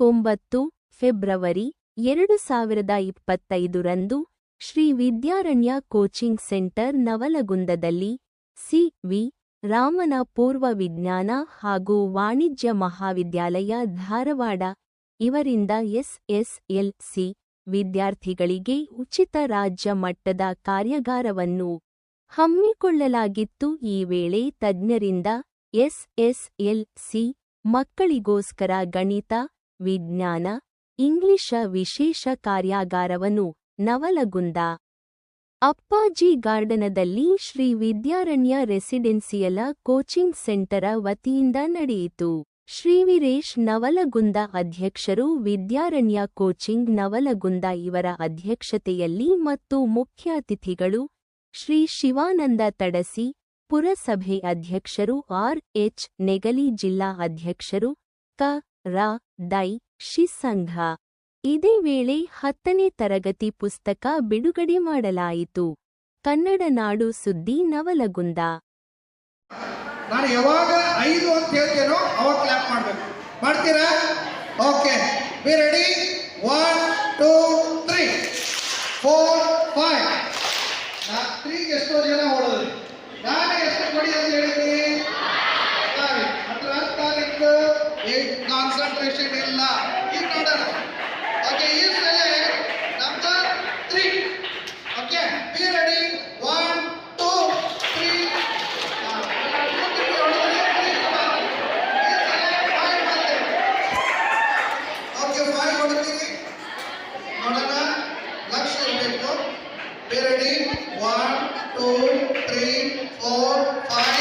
29 February 2025 ರಂದು Shri Vidyaranya coaching centre ನವಲಗುಂದದಲ್ಲಿ C V. ರಾಮನ ಪೂರ್ವ ವಿಜ್ಞಾನ ಹಾಗೂ ವಾಣಿಜ್ಯ ಮಹಾವಿದ್ಯಾಲಯ ಧಾರವಾಡ ಇವರಿಂದ ಎಸ್.ಎಸ್.ಎಲ್.ಸಿ. ವಿದ್ಯಾರ್ಥಿಗಳಿಗೆ ಉಚಿತ ರಾಜ್ಯ ಮಟ್ಟದ ಕಾರ್ಯಾಗಾರವನ್ನು ಹಮ್ಮಿಕೊಳ್ಳಲಾಗಿತ್ತು. ಈ ವೇಳೆ ತಜ್ಞರಿಂದ ಎಸ್.ಎಸ್.ಎಲ್.ಸಿ. ಮಕ್ಕಳಿಗೋಸ್ಕರ ಗಣಿತ, ವಿಜ್ಞಾನ, ಇಂಗ್ಲಿಷ ವಿಶೇಷ ಕಾರ್ಯಾಗಾರವನ್ನು ನವಲಗುಂದ ಅಪ್ಪಾಜಿ ಗಾರ್ಡನದಲ್ಲಿ ಶ್ರೀ ವಿದ್ಯಾರಣ್ಯ ರೆಸಿಡೆನ್ಸಿಯಲ ಕೋಚಿಂಗ್ ಸೆಂಟರ ವತಿಯಿಂದ ನಡೆಯಿತು. ಶ್ರೀ ವೀರೇಶ್ ನವಲಗುಂದ ಅಧ್ಯಕ್ಷರು, ವಿದ್ಯಾರಣ್ಯ ಕೋಚಿಂಗ್ ನವಲಗುಂದ ಇವರ ಅಧ್ಯಕ್ಷತೆಯಲ್ಲಿ ಮತ್ತು ಮುಖ್ಯ ಅತಿಥಿಗಳು ಶ್ರೀ ಶಿವಾನಂದ ತಡಸಿ, ಪುರಸಭೆ ಅಧ್ಯಕ್ಷರು ಆರ್.ಎಚ್. ನೆಗಲಿ, ಜಿಲ್ಲಾ ಅಧ್ಯಕ್ಷರು ಕ.ರ. ದೈ. ಶಿ ಸಂಘ. ಇದೇ ವೇಳೆ 10ನೇ ತರಗತಿ ಪುಸ್ತಕ ಬಿಡುಗಡೆ ಮಾಡಲಾಯಿತು. ಕನ್ನಡ ನಾಡು ಸುದ್ದಿ ನವಲಗುಂದ. ನಾನು ಯಾವಾಗ 5 ಅಂತ ಹೇಳ್ತೇನೋ ಅವಾಗ ಕ್ಲಾಪ್ ಮಾಡಬೇಕು. ಮಾಡ್ತೀರಾ? Okay, be ready. 1 2 3 4 5. ನಾ 3 ಎಷ್ಟೋ ಜನ ಹೊಡೆದ್ರಿ. ನಾನು ಎಷ್ಟು ಕೊಡಿ ಅಂತ ಹೇಳಿದ್ದೀನಿ? ಅದ್ರ ಅರ್ಥ ಆಗಿತ್ತು ಕಾನ್ಸಂಟ್ರೇಷನ್ ಇಲ್ಲ. ಈಗ ನೋಡೋಣ. ಓಕೆ, ಈ ಸಲ number 3. Okay, be ready. 1 2 3. Okay, 5 ಹೊಡ್ತೀರಿ. ನೋಡೋಣ, ಲಕ್ಷ ಇರಬೇಕು. Be ready. 1 2 3 4 5.